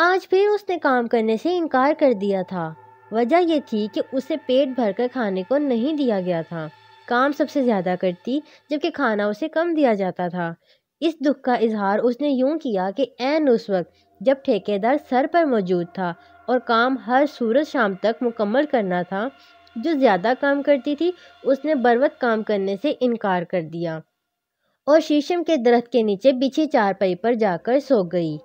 آج پھر اس نے کام کرنے سے انکار کر دیا تھا۔ وجہ یہ تھی کہ اسے پیٹ بھر کر کھانے کو نہیں دیا گیا تھا۔ کام سب سے زیادہ کرتی جبکہ کھانا اسے کم دیا جاتا تھا۔ اس دکھ کا اظہار اس نے یوں کیا کہ عین اس وقت جب ٹھیکیدار سر پر موجود تھا اور کام ہر صورت شام تک مکمل کرنا تھا، جو زیادہ کام کرتی تھی اس نے بروقت کام کرنے سے انکار کر دیا اور شیشم کے درخت کے نیچے بچھی چارپائی پر جا کر سو گئی۔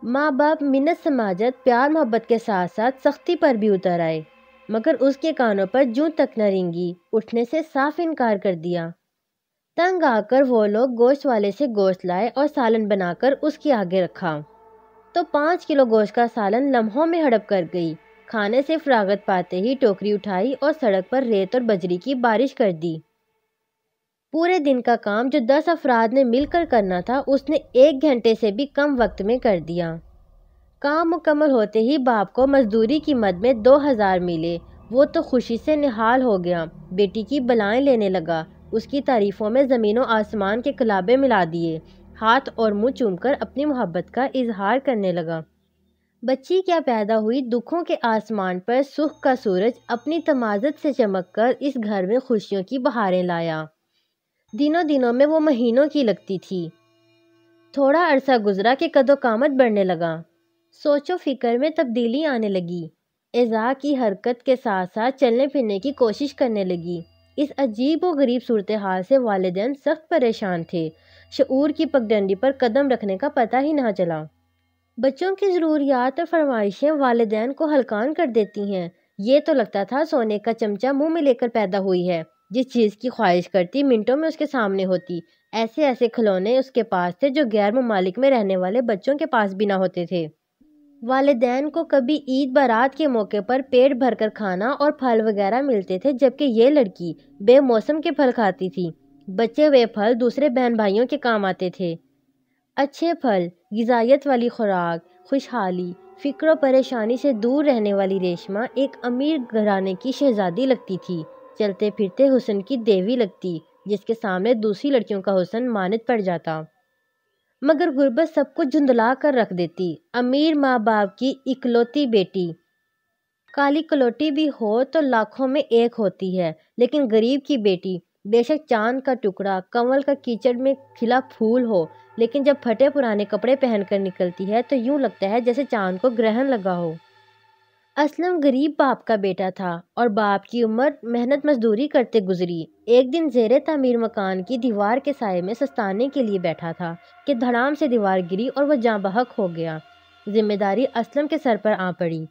ماں باپ منت سماجت پیار محبت کے ساتھ ساتھ سختی پر بھی اتر آئے، مگر اس کے کانوں پر جوں تک نہ رینگی، اٹھنے سے صاف انکار کر دیا۔ تنگ آ کر وہ لوگ گوشت والے سے گوشت لائے اور سالن بنا کر اس کے آگے رکھا تو 5 کلو گوشت کا سالن لمحوں میں ہڑپ کر گئی۔ کھانے سے فراغت پاتے ہی ٹوکری اٹھائی اور سڑک پر ریت اور بجری کی بارش کر دی۔ پورے دن کا کام جو 10 افراد نے مل کر کرنا تھا اس نے 1 گھنٹے سے بھی کم وقت میں کر دیا۔ کام مکمل ہوتے ہی باپ کو مزدوری کی مد میں 2000 ملے۔ وہ تو خوشی سے نہال ہو گیا، بیٹی کی بلائیں لینے لگا، اس کی تعریفوں میں زمین و آسمان کے کلابے ملا دیے، ہاتھ اور منہ چوم کر اپنی محبت کا اظہار کرنے لگا۔ بچی کیا پیدا ہوئی، دکھوں کے آسمان پر سکھ کا سورج اپنی تمازت سے چمک کر اس گھر میں خوشیوں کی بہاریں لایا۔ دنوں میں وہ مہینوں کی لگتی تھی۔ تھوڑا عرصہ گزرا کہ قد و قامت بڑھنے لگا، سوچ و فکر میں تبدیلی آنے لگی، اعضاء کی حرکت کے ساتھ ساتھ چلنے پھرنے کی کوشش کرنے لگی۔ اس عجیب و غریب صورتحال سے والدین سخت پریشان تھے۔ شعور کی پگڈنڈی پر قدم رکھنے کا پتہ ہی نہ چلا۔ بچوں کی ضروریات اور فرمائشیں والدین کو ہلکان کر دیتی ہیں۔ یہ تو لگتا تھا سونے کا چمچہ منہ میں لے کر پیدا ہوئی ہے، جس چیز کی خواہش کرتی منٹوں میں اس کے سامنے ہوتی۔ ایسے ایسے کھلونے اس کے پاس تھے جو غیر ممالک میں رہنے والے بچوں کے پاس بھی نہ ہوتے تھے۔ والدین کو کبھی عید بارات کے موقع پر پیٹ بھر کر کھانا اور پھل وغیرہ ملتے تھے، جبکہ یہ لڑکی بے موسم کے پھل کھاتی تھی۔ بچے ہوئے پھل دوسرے بہن بھائیوں کے کام آتے تھے۔ اچھے پھل، غذائیت والی خوراک، خوشحالی، فکر و پریشانی سے دور رہنے والی ریشما ایک امیر گھرانے کی شہزادی لگتی تھی، چلتے پھرتے حسن کی دیوی لگتی، جس کے سامنے دوسری لڑکیوں کا حسن مانت پڑ جاتا۔ مگر غربت سب کو جھندلا کر رکھ دیتی۔ امیر ماں باپ کی اکلوتی بیٹی کالی کلوٹی بھی ہو تو لاکھوں میں ایک ہوتی ہے، لیکن غریب کی بیٹی بے شک چاند کا ٹکڑا، کنول کا کیچڑ میں کھلا پھول ہو، لیکن جب پھٹے پرانے کپڑے پہن کر نکلتی ہے تو یوں لگتا ہے جیسے چاند کو گرہن لگا ہو۔ اسلم غریب باپ کا بیٹا تھا اور باپ کی عمر محنت مزدوری کرتے گزری۔ ایک دن زیر تعمیر مکان کی دیوار کے سائے میں سستانے کے لیے بیٹھا تھا کہ دھڑام سے دیوار گری اور وہ جاں بحق ہو گیا۔ ذمہ داری اسلم کے سر پر آ پڑی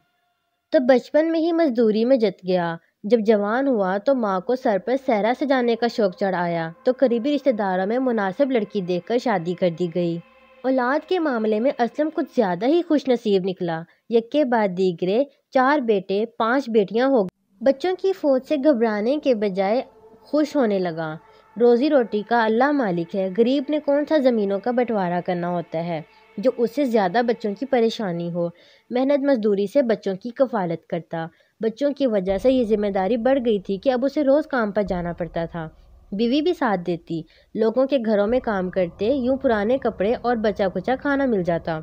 تو بچپن میں ہی مزدوری میں جت گیا۔ جب جوان ہوا تو ماں کو سر پر صحرا سجانے کا شوق چڑھ آیا تو قریبی رشتہ داروں میں مناسب لڑکی دیکھ کر شادی کر دی گئی۔ اولاد کے معاملے میں اسلم کچھ زیادہ ہی خوش نصیب نکلا۔ یکے بعد دیگرے 4 بیٹے 5 بیٹیاں ہو گئی۔ بچوں کی فوج سے گھبرانے کے بجائے خوش ہونے لگا۔ روزی روٹی کا اللہ مالک ہے، غریب نے کون سا زمینوں کا بٹوارا کرنا ہوتا ہے جو اس سے زیادہ بچوں کی پریشانی ہو۔ محنت مزدوری سے بچوں کی کفالت کرتا۔ بچوں کی وجہ سے یہ ذمہ داری بڑھ گئی تھی کہ اب اسے روز کام پر جانا پڑتا تھا۔ بیوی بھی ساتھ دیتی، لوگوں کے گھروں میں کام کرتے، یوں پرانے کپڑے اور بچا کچا کھانا مل جاتا۔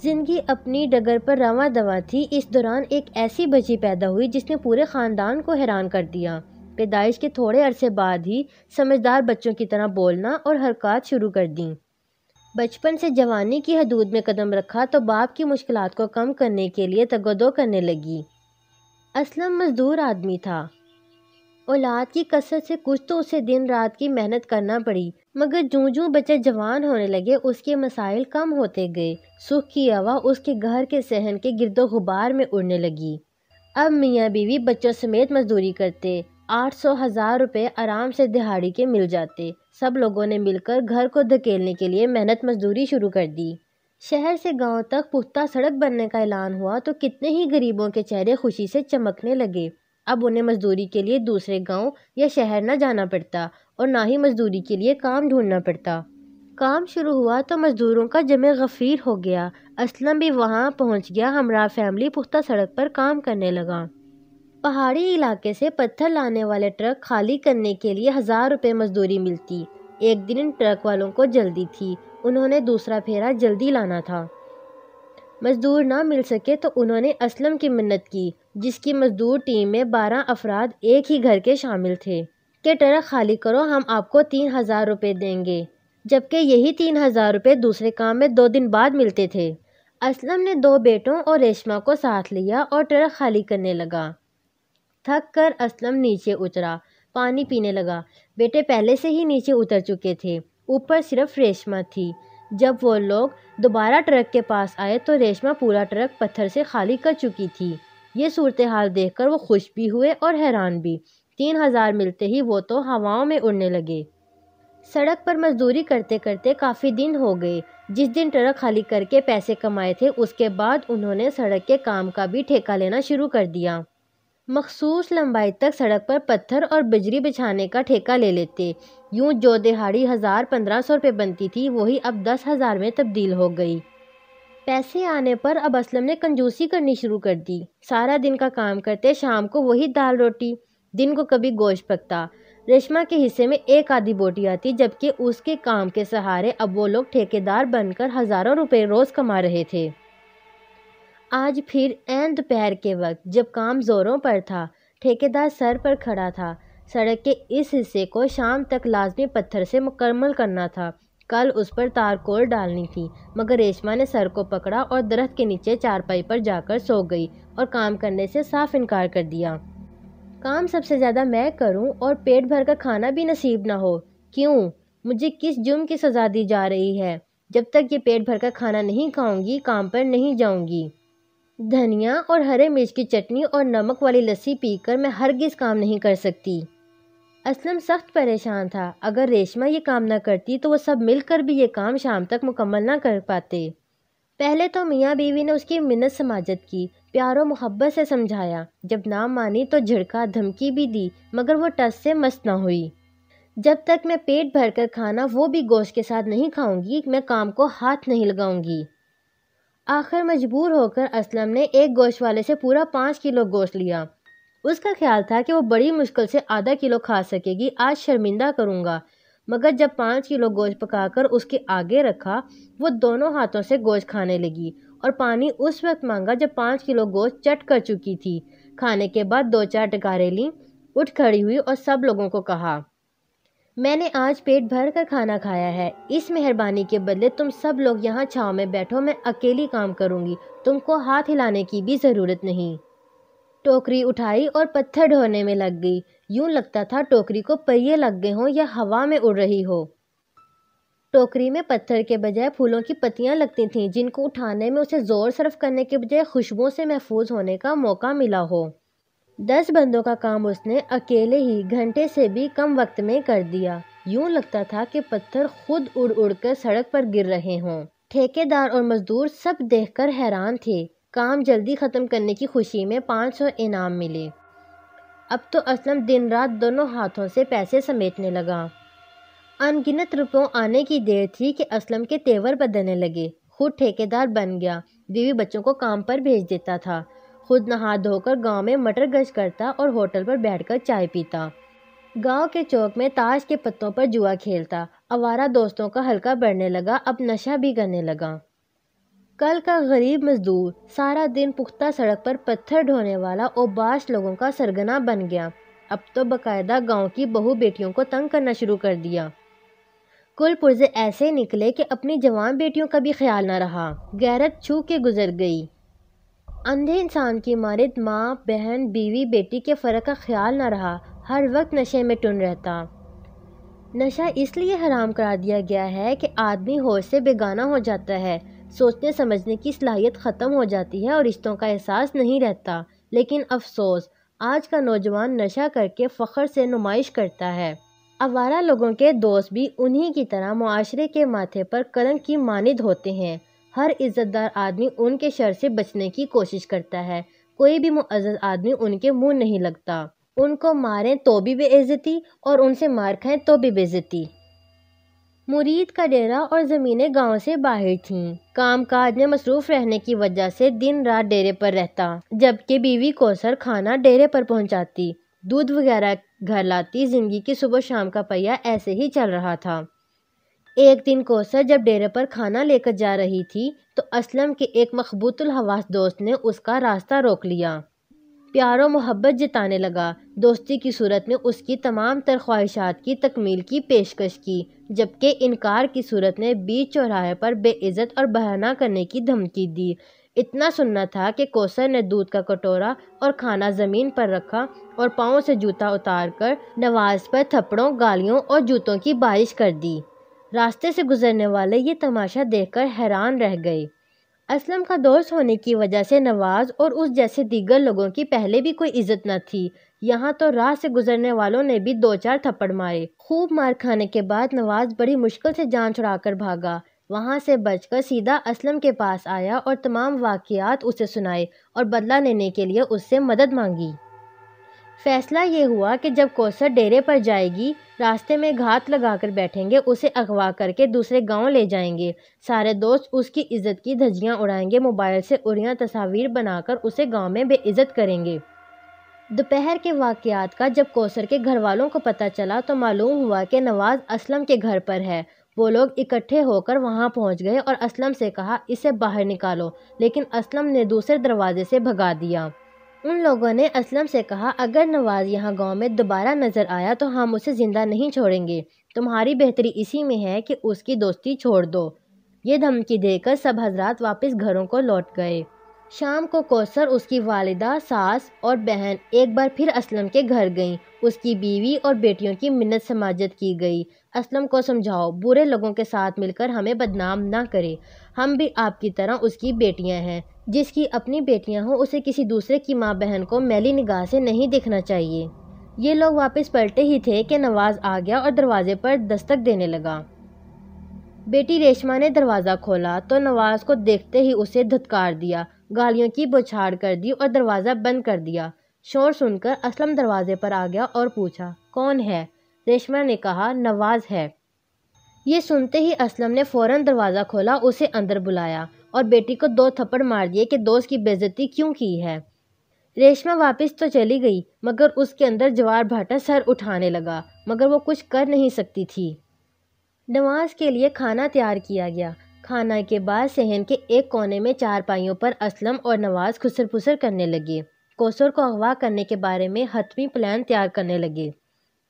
زندگی اپنی ڈگر پر رواں دواں تھی۔ اس دوران ایک ایسی بچی پیدا ہوئی جس نے پورے خاندان کو حیران کر دیا۔ پیدائش کے تھوڑے عرصے بعد ہی سمجھدار بچوں کی طرح بولنا اور حرکات شروع کر دیں۔ بچپن سے جوانی کی حدود میں قدم رکھا تو باپ کی مشکلات کو کم کرنے کے لیے تگودو کرنے لگی۔ اسلم مزدور آدمی تھا۔ اولاد کی کثرت سے کچھ تو اسے دن رات کی محنت کرنا پڑی، مگر جوں جوں بچے جوان ہونے لگے اس کے مسائل کم ہوتے گئے۔ سکھ کی ہوا اس کے گھر کے صحن کے گرد و غبار میں اڑنے لگی۔ اب میاں بیوی بچوں سمیت مزدوری کرتے، 800-1000 روپے آرام سے دہاڑی کے مل جاتے۔ سب لوگوں نے مل کر گھر کو دھکیلنے کے لیے محنت مزدوری شروع کر دی۔ شہر سے گاؤں تک پختہ سڑک بننے کا اعلان ہوا تو کتنے ہی غریبوں کے چہرے خوشی سے چمکنے لگے۔ اب انہیں مزدوری کے لیے دوسرے گاؤں یا شہر نہ جانا پڑتا اور نہ ہی مزدوری کے لیے کام ڈھونڈنا پڑتا۔ کام شروع ہوا تو مزدوروں کا جمع غفیر ہو گیا۔ اسلم بھی وہاں پہنچ گیا، ہمراہ فیملی پختہ سڑک پر کام کرنے لگا۔ پہاڑی علاقے سے پتھر لانے والے ٹرک خالی کرنے کے لیے 1000 روپے مزدوری ملتی۔ ایک دن ان ٹرک والوں کو جلدی تھی، انہوں نے دوسرا پھیرا جلدی لانا تھا۔ مزدور نہ مل سکے تو انہوں نے اسلم کی منت کی، جس کی مزدور ٹیم میں 12 افراد ایک ہی گھر کے شامل تھے، کہ ٹرک خالی کرو، ہم آپ کو 3000 روپے دیں گے، جبکہ یہی 3000 روپے دوسرے کام میں 2 دن بعد ملتے تھے۔ اسلم نے 2 بیٹوں اور ریشمہ کو ساتھ لیا اور ٹرک خالی کرنے لگا۔ تھک کر اسلم نیچے اترا، پانی پینے لگا۔ بیٹے پہلے سے ہی نیچے اتر چکے تھے، اوپر صرف ریشمہ تھی۔ جب وہ لوگ دوبارہ ٹرک کے پاس آئے تو ریشمہ پورا ٹرک پتھر سے خالی کر چکی تھی۔ یہ صورتحال دیکھ کر وہ خوش بھی ہوئے اور حیران بھی۔ 3000 ملتے ہی وہ تو ہواؤں میں اڑنے لگے۔ سڑک پر مزدوری کرتے کرتے کافی دن ہو گئے۔ جس دن ٹرک خالی کر کے پیسے کمائے تھے، اس کے بعد انہوں نے سڑک کے کام کا بھی ٹھیکہ لینا شروع کر دیا۔ مخصوص لمبائی تک سڑک پر پتھر اور بجری بچھانے کا ٹھیکہ لے لیتے۔ یوں جو دہاڑی 1500 روپے بنتی تھی، وہی اب 10,000 میں تبدیل ہو گئی۔ پیسے آنے پر اب اسلم نے کنجوسی کرنی شروع کر دی۔ سارا دن کا کام کرتے، شام کو وہی دال روٹی، دن کو کبھی گوشت پکتا۔ ریشمہ کے حصے میں 1 آدھی بوٹی آتی، جبکہ اس کے کام کے سہارے اب وہ لوگ ٹھیکیدار بن کر ہزاروں روپے روز کما رہے تھے۔ آج پھر عین دوپہر کے وقت جب کام زوروں پر تھا، ٹھیکیدار سر پر کھڑا تھا۔ سڑک کے اس حصے کو شام تک لازمی پتھر سے مکمل کرنا تھا۔ کل اس پر تارکول ڈالنی تھی، مگر ریشمہ نے سر کو پکڑا اور درخت کے نیچے چارپائی پر جا کر سو گئی اور کام کرنے سے صاف انکار کر دیا۔ کام سب سے زیادہ میں کروں اور پیٹ بھر کر کھانا بھی نصیب نہ ہو، کیوں؟ مجھے کس جرم کی سزا دی جا رہی ہے؟ جب تک یہ پیٹ بھر کر کھانا نہیں کھاؤں گی، کام پر نہیں جاؤں گی۔ دھنیا اور ہرے مرچ کی چٹنی اور نمک والی لسی پی کر میں ہرگز کام نہیں کر سکتی۔ اسلم سخت پریشان تھا۔ اگر ریشمہ یہ کام نہ کرتی تو وہ سب مل کر بھی یہ کام شام تک مکمل نہ کر پاتے۔ پہلے تو میاں بیوی نے اس کی منت سماجت کی، پیار و محبت سے سمجھایا۔ جب نہ مانی تو جھڑکا دھمکی بھی دی، مگر وہ ٹس سے مس نہ ہوئی۔ جب تک میں پیٹ بھر کر کھانا، وہ بھی گوشت کے ساتھ نہیں کھاؤں گی، میں کام کو ہاتھ نہیں لگاؤں گی۔ آخر مجبور ہو کر اسلم نے ایک گوشت والے سے پورا 5 کلو گوشت لیا۔ اس کا خیال تھا کہ وہ بڑی مشکل سے آدھا کلو کھا سکے گی، آج شرمندہ کروں گا۔ مگر جب 5 کلو گوشت پکا کر اس کے آگے رکھا، وہ دونوں ہاتھوں سے گوشت کھانے لگی اور پانی اس وقت مانگا جب 5 کلو گوشت چٹ کر چکی تھی۔ کھانے کے بعد 2-4 ٹکارے لیں، اٹھ کھڑی ہوئی اور سب لوگوں کو کہا، میں نے آج پیٹ بھر کر کھانا کھایا ہے، اس مہربانی کے بدلے تم سب لوگ یہاں چھاؤں میں بیٹھو، میں اکیلی کام کروں گی، تم کو ہاتھ ہلانے کی بھی ضرورت نہیں۔ ٹوکری اٹھائی اور پتھر ڈھونے میں لگ گئی۔ یوں لگتا تھا ٹوکری کو پہیے لگ گئے ہوں یا ہوا میں اڑ رہی ہو۔ ٹوکری میں پتھر کے بجائے پھولوں کی پتیاں لگتی تھیں، جن کو اٹھانے میں اسے زور صرف کرنے کے بجائے خوشبوؤں سے محفوظ ہونے کا موقع ملا ہو۔ 10 بندوں کا کام اس نے اکیلے ہی گھنٹے سے بھی کم وقت میں کر دیا۔ یوں لگتا تھا کہ پتھر خود اڑ اڑ کر سڑک پر گر رہے ہوں۔ ٹھیکیدار اور مزدور سب دیکھ کر حیران تھے۔ کام جلدی ختم کرنے کی خوشی میں 500 انعام ملے۔ اب تو اسلم دن رات دونوں ہاتھوں سے پیسے سمیٹنے لگا۔ ان گنت روپوں آنے کی دیر تھی کہ اسلم کے تیور بدلنے لگے۔ خود ٹھیکیدار بن گیا، بیوی بچوں کو کام پر بھیج دیتا تھا، خود نہا دھو کر گاؤں میں مٹر گشت کرتا اور ہوٹل پر بیٹھ کر چائے پیتا۔ گاؤں کے چوک میں تاش کے پتوں پر جوا کھیلتا۔ آوارہ دوستوں کا حلقہ بڑھنے لگا، اب نشہ بھی کرنے لگا۔ کل کا غریب مزدور سارا دن پختہ سڑک پر پتھر ڈھونے والا اوباش لوگوں کا سرگنا بن گیا۔ اب تو باقاعدہ گاؤں کی بہو بیٹیوں کو تنگ کرنا شروع کر دیا۔ کل پرزے ایسے نکلے کہ اپنی جوان بیٹیوں کا بھی خیال نہ رہا، غیرت چھو کے گزر گئی۔ اندھے انسان کی مانند ماں، بہن، بیوی، بیٹی کے فرق کا خیال نہ رہا، ہر وقت نشے میں ٹن رہتا۔ نشہ اس لیے حرام قرار دیا گیا ہے کہ آدمی ہوش سے بیگانہ ہو جاتا ہے، سوچنے سمجھنے کی صلاحیت ختم ہو جاتی ہے اور رشتوں کا احساس نہیں رہتا۔ لیکن افسوس، آج کا نوجوان نشہ کر کے فخر سے نمائش کرتا ہے۔ آوارہ لوگوں کے دوست بھی انہی کی طرح معاشرے کے ماتھے پر کلنک کی مانند ہوتے ہیں۔ ہر عزت دار آدمی ان کے شر سے بچنے کی کوشش کرتا ہے، کوئی بھی معزز آدمی ان کے منہ نہیں لگتا۔ ان کو ماریں تو بھی بے عزتی اور ان سے مار کھائیں تو بھی بے عزتی۔ مرید کا ڈیرا اور زمینیں گاؤں سے باہر تھیں۔ کام کاج میں مصروف رہنے کی وجہ سے دن رات ڈیرے پر رہتا، جبکہ بیوی کوثر کھانا ڈیرے پر پہنچاتی، دودھ وغیرہ گھر لاتی۔ زندگی کی صبح شام کا پہیہ ایسے ہی چل رہا تھا۔ ایک دن کوثر جب ڈیرے پر کھانا لے کر جا رہی تھی تو اسلم کے ایک مخبوط الحواس دوست نے اس کا راستہ روک لیا۔ پیار و محبت جتانے لگا، دوستی کی صورت میں اس کی تمام تر خواہشات کی تکمیل کی پیشکش کی، جبکہ انکار کی صورت میں بیچ چوراہے پر بے عزت اور بہانہ کرنے کی دھمکی دی۔ اتنا سننا تھا کہ کوثر نے دودھ کا کٹورا اور کھانا زمین پر رکھا اور پاؤں سے جوتا اتار کر نواز پر تھپڑوں، گالیوں اور جوتوں کی بارش کر دی۔ راستے سے گزرنے والے یہ تماشا دیکھ کر حیران رہ گئے۔ اسلم کا دوست ہونے کی وجہ سے نواز اور اس جیسے دیگر لوگوں کی پہلے بھی کوئی عزت نہ تھی، یہاں تو راہ سے گزرنے والوں نے بھی 2-4 تھپڑ مارے۔ خوب مار کھانے کے بعد نواز بڑی مشکل سے جان چھڑا کر بھاگا، وہاں سے بچ کر سیدھا اسلم کے پاس آیا اور تمام واقعات اسے سنائے اور بدلہ لینے کے لیے اس سے مدد مانگی۔ فیصلہ یہ ہوا کہ جب کوثر ڈیرے پر جائے گی، راستے میں گھات لگا کر بیٹھیں گے، اسے اغوا کر کے دوسرے گاؤں لے جائیں گے۔ سارے دوست اس کی عزت کی دھجیاں اڑائیں گے، موبائل سے اڑیاں تصاویر بنا کر اسے گاؤں میں بے عزت کریں گے۔ دوپہر کے واقعات کا جب کوثر کے گھر والوں کو پتہ چلا تو معلوم ہوا کہ نواز اسلم کے گھر پر ہے۔ وہ لوگ اکٹھے ہو کر وہاں پہنچ گئے اور اسلم سے کہا اسے باہر نکالو، لیکن اسلم نے دوسرے دروازے سے بھگا دیا۔ ان لوگوں نے اسلم سے کہا اگر نواز یہاں گاؤں میں دوبارہ نظر آیا تو ہم اسے زندہ نہیں چھوڑیں گے، تمہاری بہتری اسی میں ہے کہ اس کی دوستی چھوڑ دو۔ یہ دھمکی دے کر سب حضرات واپس گھروں کو لوٹ گئے۔ شام کو کوثر، اس کی والدہ، ساس اور بہن ایک بار پھر اسلم کے گھر گئیں۔ اس کی بیوی اور بیٹیوں کی منت سماجت کی گئی۔ اسلم کو سمجھاؤ، برے لوگوں کے ساتھ مل کر ہمیں بدنام نہ کرے، ہم بھی آپ کی طرح اس کی بیٹیاں ہیں، جس کی اپنی بیٹیاں ہوں اسے کسی دوسرے کی ماں بہن کو میلی نگاہ سے نہیں دیکھنا چاہیے۔ یہ لوگ واپس پلٹے ہی تھے کہ نواز آ گیا اور دروازے پر دستک دینے لگا۔ بیٹی ریشما نے دروازہ کھولا تو نواز کو دیکھتے ہی اسے دھتکار دیا، گالیوں کی بوچھاڑ کر دی اور دروازہ بند کر دیا۔ شور سن کر اسلم دروازے پر آ گیا اور پوچھا کون ہے؟ ریشما نے کہا نواز ہے۔ یہ سنتے ہی اسلم نے فوراً دروازہ کھولا، اسے اندر بلایا اور بیٹی کو 2 تھپڑ مار دیے کہ دوست کی بے عزتی کیوں کی ہے۔ ریشما واپس تو چلی گئی مگر اس کے اندر جوار بھاٹا سر اٹھانے لگا، مگر وہ کچھ کر نہیں سکتی تھی۔ نواز کے لیے کھانا تیار کیا گیا۔ کھانا کے بعد صحن کے ایک کونے میں چارپائیوں پر اسلم اور نواز خسر پھسر کرنے لگے، کوثر کو اغوا کرنے کے بارے میں حتمی پلان تیار کرنے لگے۔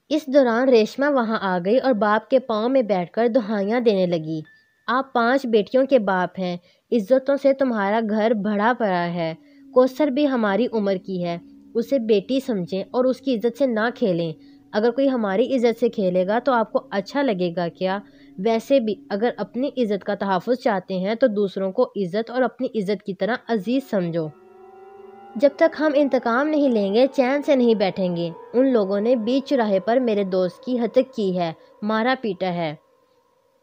اس دوران ریشما وہاں آ گئی اور باپ کے پاؤں میں بیٹھ کر دہائیاں دینے لگی۔ آپ 5 بیٹیوں کے باپ ہیں، عزتوں سے تمہارا گھر بھرا پڑا ہے، کوثر بھی ہماری عمر کی ہے، اسے بیٹی سمجھیں اور اس کی عزت سے نہ کھیلیں۔ اگر کوئی ہماری عزت سے کھیلے گا تو آپ کو اچھا لگے گا کیا؟ ویسے بھی اگر اپنی عزت کا تحفظ چاہتے ہیں تو دوسروں کو عزت اور اپنی عزت کی طرح عزیز سمجھو۔ جب تک ہم انتقام نہیں لیں گے چین سے نہیں بیٹھیں گے۔ ان لوگوں نے بیچ چوراہے پر میرے دوست کی ہتک کی ہے، مارا پیٹا ہے،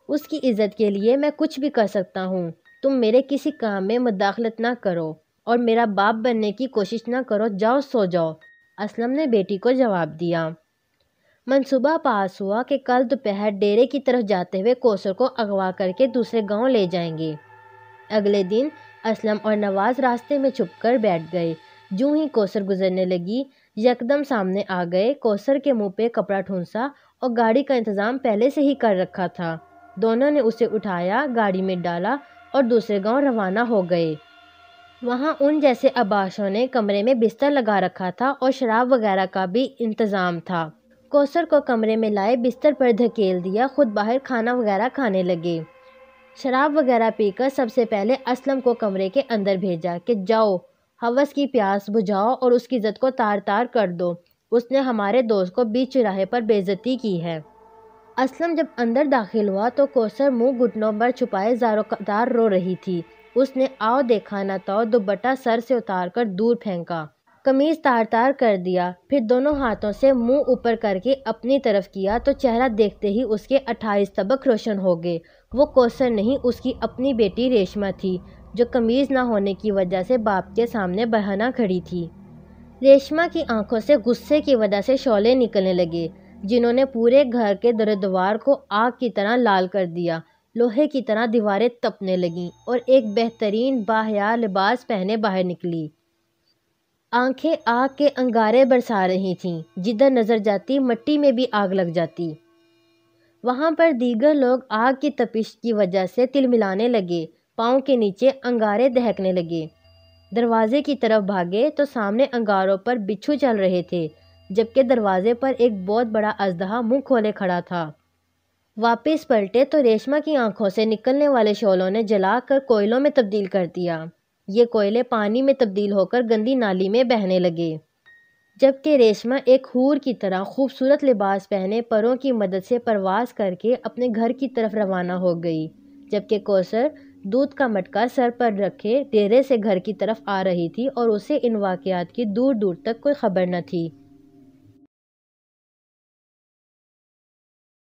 اس کی عزت کے لیے میں کچھ بھی کر سکتا ہوں، تم میرے کسی کام میں مداخلت نہ کرو اور میرا باپ بننے کی کوشش نہ کرو، جاؤ سو جاؤ۔ اسلم نے بیٹی کو جواب دیا۔ منصوبہ پاس ہوا کہ کل دوپہر ڈیرے کی طرف جاتے ہوئے کوثر کو اغوا کر کے دوسرے گاؤں لے جائیں گے۔ اگلے دن اسلم اور نواز راستے میں چھپ کر بیٹھ گئے۔ جوں ہی کوثر گزرنے لگی، یکدم سامنے آ گئے۔ کوثر کے منہ پہ کپڑا ٹھونسا اور گاڑی کا انتظام پہلے سے ہی کر رکھا تھا۔ دونوں نے اسے اٹھایا، گاڑی میں ڈالا اور دوسرے گاؤں روانہ ہو گئے۔ وہاں ان جیسے عباشوں نے کمرے میں بستر لگا رکھا تھا اور شراب وغیرہ کا بھی انتظام تھا۔ کوثر کو کمرے میں لائے، بستر پر دھکیل دیا، خود باہر کھانا وغیرہ کھانے لگے۔ شراب وغیرہ پی کر سب سے پہلے اسلم کو کمرے کے اندر بھیجا کہ جاؤ ہوس کی پیاس بجھاؤ اور اس کی عزت کو تار تار کر دو، اس نے ہمارے دوست کو بیچ چوراہے پر بے عزتی کی ہے۔ اسلم جب اندر داخل ہوا تو کوثر منہ گھٹنوں پر چھپائے زاروں قطار رو رہی تھی۔ اس نے آؤ دیکھا نہ تو دوپٹہ سر سے اتار کر دور پھینکا، قمیض تار تار کر دیا، پھر دونوں ہاتھوں سے منہ اوپر کر کے اپنی طرف کیا تو چہرہ دیکھتے ہی اس کے 28 طبق روشن ہو گئے۔ وہ کوثر نہیں، اس کی اپنی بیٹی ریشما تھی، جو قمیض نہ ہونے کی وجہ سے باپ کے سامنے برہنہ کھڑی تھی۔ ریشما کی آنکھوں سے غصے کی وجہ سے شعلے نکلنے لگے، جنہوں نے پورے گھر کے در دیوار کو آگ کی طرح لال کر دیا۔ لوہے کی طرح دیواریں تپنے لگیں اور ایک بہترین باحیا لباس پہنے باہر نکلی۔ آنکھیں آگ کے انگارے برسا رہی تھیں، جدھر نظر جاتی مٹی میں بھی آگ لگ جاتی۔ وہاں پر دیگر لوگ آگ کی تپش کی وجہ سے تلملانے لگے، پاؤں کے نیچے انگارے دہکنے لگے۔ دروازے کی طرف بھاگے تو سامنے انگاروں پر بچھو چل رہے تھے، جبکہ دروازے پر ایک بہت بڑا اژدہا منہ کھولے کھڑا تھا۔ واپس پلٹے تو ریشما کی آنکھوں سے نکلنے والے شعلوں نے جلا کر کوئلوں میں تبدیل کر دیا۔ یہ کوئلے پانی میں تبدیل ہو کر گندی نالی میں بہنے لگے، جبکہ ریشما ایک حور کی طرح خوبصورت لباس پہنے پروں کی مدد سے پرواز کر کے اپنے گھر کی طرف روانہ ہو گئی، جبکہ کوثر دودھ کا مٹکا سر پر رکھے ڈیرے سے گھر کی طرف آ رہی تھی اور اسے ان واقعات کی دور دور تک کوئی خبر نہ تھی۔